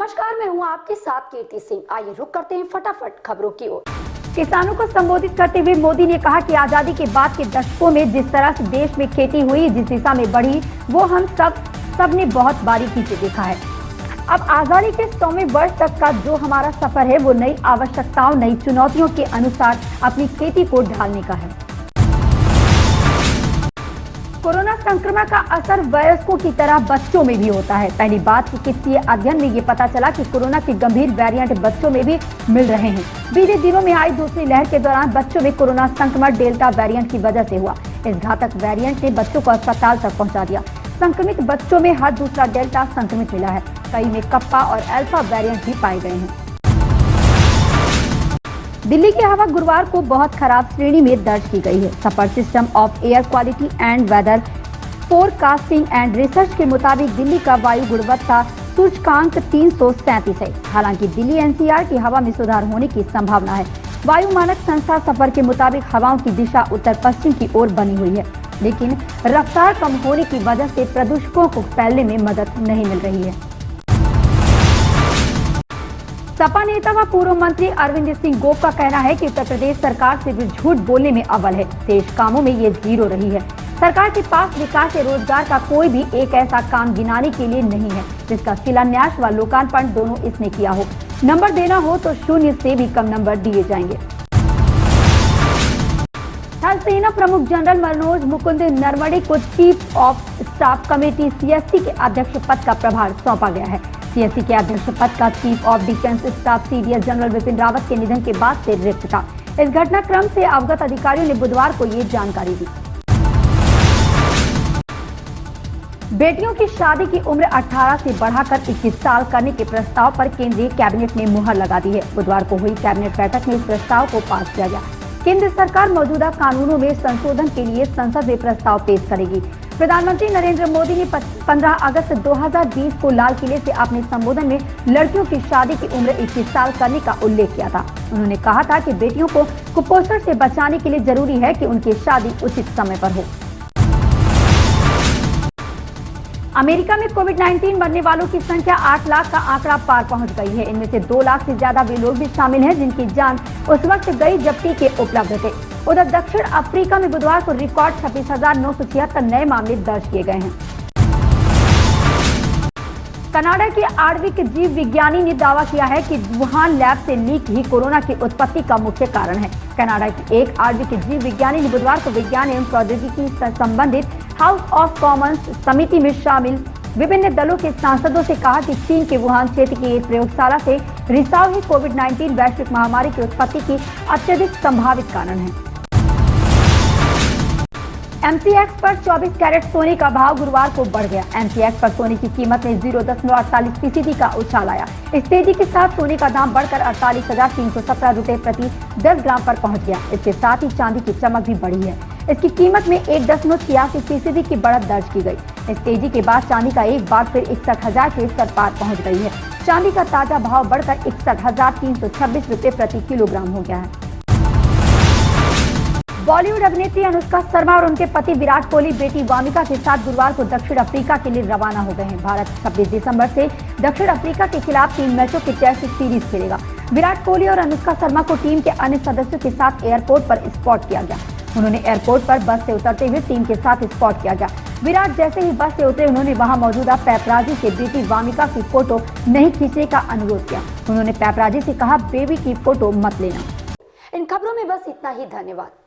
नमस्कार, मैं हूं आपके साथ कीर्ति सिंह। आइए रुक करते हैं फटाफट खबरों की ओर। किसानों को संबोधित करते हुए मोदी ने कहा कि आजादी के बाद के दशकों में जिस तरह से देश में खेती हुई, जिस दिशा में बढ़ी, वो हम सब ने बहुत बारीकी से देखा है। अब आजादी के 100वें वर्ष तक का जो हमारा सफर है वो नई आवश्यकताओं, नई चुनौतियों के अनुसार अपनी खेती को ढालने का है। कोरोना संक्रमण का असर वयस्कों की तरह बच्चों में भी होता है। पहली बात चिकित्सीय अध्ययन में ये पता चला कि कोरोना के गंभीर वेरिएंट बच्चों में भी मिल रहे हैं। बीते दिनों में आई दूसरी लहर के दौरान बच्चों में कोरोना संक्रमण डेल्टा वेरिएंट की वजह से हुआ। इस घातक वेरिएंट ने बच्चों को अस्पताल तक पहुंचा दिया। संक्रमित बच्चों में हर दूसरा डेल्टा संक्रमित मिला है। कई में कप्पा और अल्फा वेरिएंट भी पाए गए हैं। दिल्ली की हवा गुरुवार को बहुत खराब श्रेणी में दर्ज की गई है। SAFAR system of air quality and weather forecasting and research के मुताबिक दिल्ली का वायु गुणवत्ता सूचकांक 337 है। हालांकि दिल्ली एनसीआर की हवा में सुधार होने की संभावना है। वायु मानक संस्था सफर के मुताबिक हवाओं की दिशा उत्तर पश्चिम की ओर बनी हुई है, लेकिन रफ्तार कम होने की वजह से प्रदूषकों को फैलने में मदद नहीं मिल रही है। सपा नेता व पूर्व मंत्री अरविंद सिंह गोप का कहना है कि उत्तर प्रदेश सरकार सिर्फ झूठ बोलने में अव्वल है, शेष कामों में ये जीरो रही है। सरकार के पास विकास या रोजगार का कोई भी एक ऐसा काम गिनाने के लिए नहीं है जिसका शिलान्यास व लोकार्पण दोनों इसने किया हो। नंबर देना हो तो 0 से भी कम नंबर दिए जाएंगे। थल सेना प्रमुख जनरल मनोज मुकुंद नरवणे को chief of staff committee CSC के अध्यक्ष पद का प्रभार सौंपा गया है। CSC के अध्यक्ष पद का chief of defence staff CDS general Vipin Rawat के निधन के बाद से रिक्त था। इस घटनाक्रम से अवगत अधिकारियों ने बुधवार को ये जानकारी दी। बेटियों की शादी की उम्र 18 से बढ़ाकर 21 साल करने के प्रस्ताव पर केंद्रीय कैबिनेट ने मुहर लगा दी है। बुधवार को हुई कैबिनेट बैठक में इस प्रस्ताव को पास किया गया। केंद्र सरकार मौजूदा कानूनों में संशोधन के लिए संसद में प्रस्ताव पेश करेगी। प्रधानमंत्री नरेंद्र मोदी ने 15 अगस्त 2020 को लाल किले से अपने संबोधन में लड़कियों की शादी की उम्र 21 साल करने का उल्लेख किया था। उन्होंने कहा था कि बेटियों को कुपोषण से बचाने के लिए जरूरी है कि उनकी शादी उचित समय पर हो। अमेरिका में कोविड-19 मरने वालों की संख्या 8 लाख का आंकड़ा पार पहुंच गई है। इनमें से 2 लाख से ज्यादा वे लोग भी शामिल हैं जिनकी जान उस वक्त गई जब टीके उपलब्ध थे। उधर दक्षिण अफ्रीका में बुधवार को रिकॉर्ड 26,976 नए मामले दर्ज किए गए हैं। कनाडा के आणविक जीव विज्ञानी ने दावा किया है कि वुहान लैब से लीक ही कोरोना की उत्पत्ति का मुख्य कारण है। कनाडा की एक आणविक जीव विज्ञानी ने बुधवार को विज्ञान एवं प्रौद्योगिकी से संबंधित हाउस ऑफ कॉमन्स समिति में शामिल विभिन्न दलों के सांसदों से कहा कि चीन के वुहान क्षेत्र की एक प्रयोगशाला से रिसाव ही कोविड-19 वैश्विक महामारी की उत्पत्ति की अत्यधिक संभावित कारण है। MCX पर 24 कैरेट सोने का भाव गुरुवार को बढ़ गया। MCX पर सोने की कीमत में 0.48% का उछाल आया। इस तेजी के साथ सोने का दाम बढ़कर 48,317 रुपए प्रति 10 ग्राम पर पहुंच गया। इसके साथ ही चांदी की चमक भी बढ़ी है। इसकी कीमत में 1.86% की बढ़त दर्ज की गई। इस तेजी के बाद चांदी का एक बार फिर 61,000 के स्तर पार पहुंच गई है। चांदी का ताजा भाव बढ़कर 61,326 रुपए प्रति किलोग्राम हो गया है। बॉलीवुड अभिनेत्री अनुष्का शर्मा और उनके पति विराट कोहली बेटी वामिका के साथ गुरुवार को दक्षिण अफ्रीका के लिए रवाना हो गए हैं। भारत 26 दिसंबर से दक्षिण अफ्रीका के खिलाफ 3 मैचों के टेस्ट सीरीज खेलेगा। विराट कोहली और अनुष्का शर्मा को टीम के अन्य सदस्यों के साथ एयरपोर्ट पर स्पॉट किया गया। उन्होंने एयरपोर्ट पर बस से उतरते हुए टीम के साथ स्पॉट किया गया। विराट जैसे ही बस से उतरे उन्होंने वहां मौजूदा पैपराजी से बेटी वामिका की फोटो नहीं खींचने का अनुरोध किया। उन्होंने पैपराजी से कहा, बेबी की फोटो मत लेना। इन खबरों में बस इतना ही। धन्यवाद।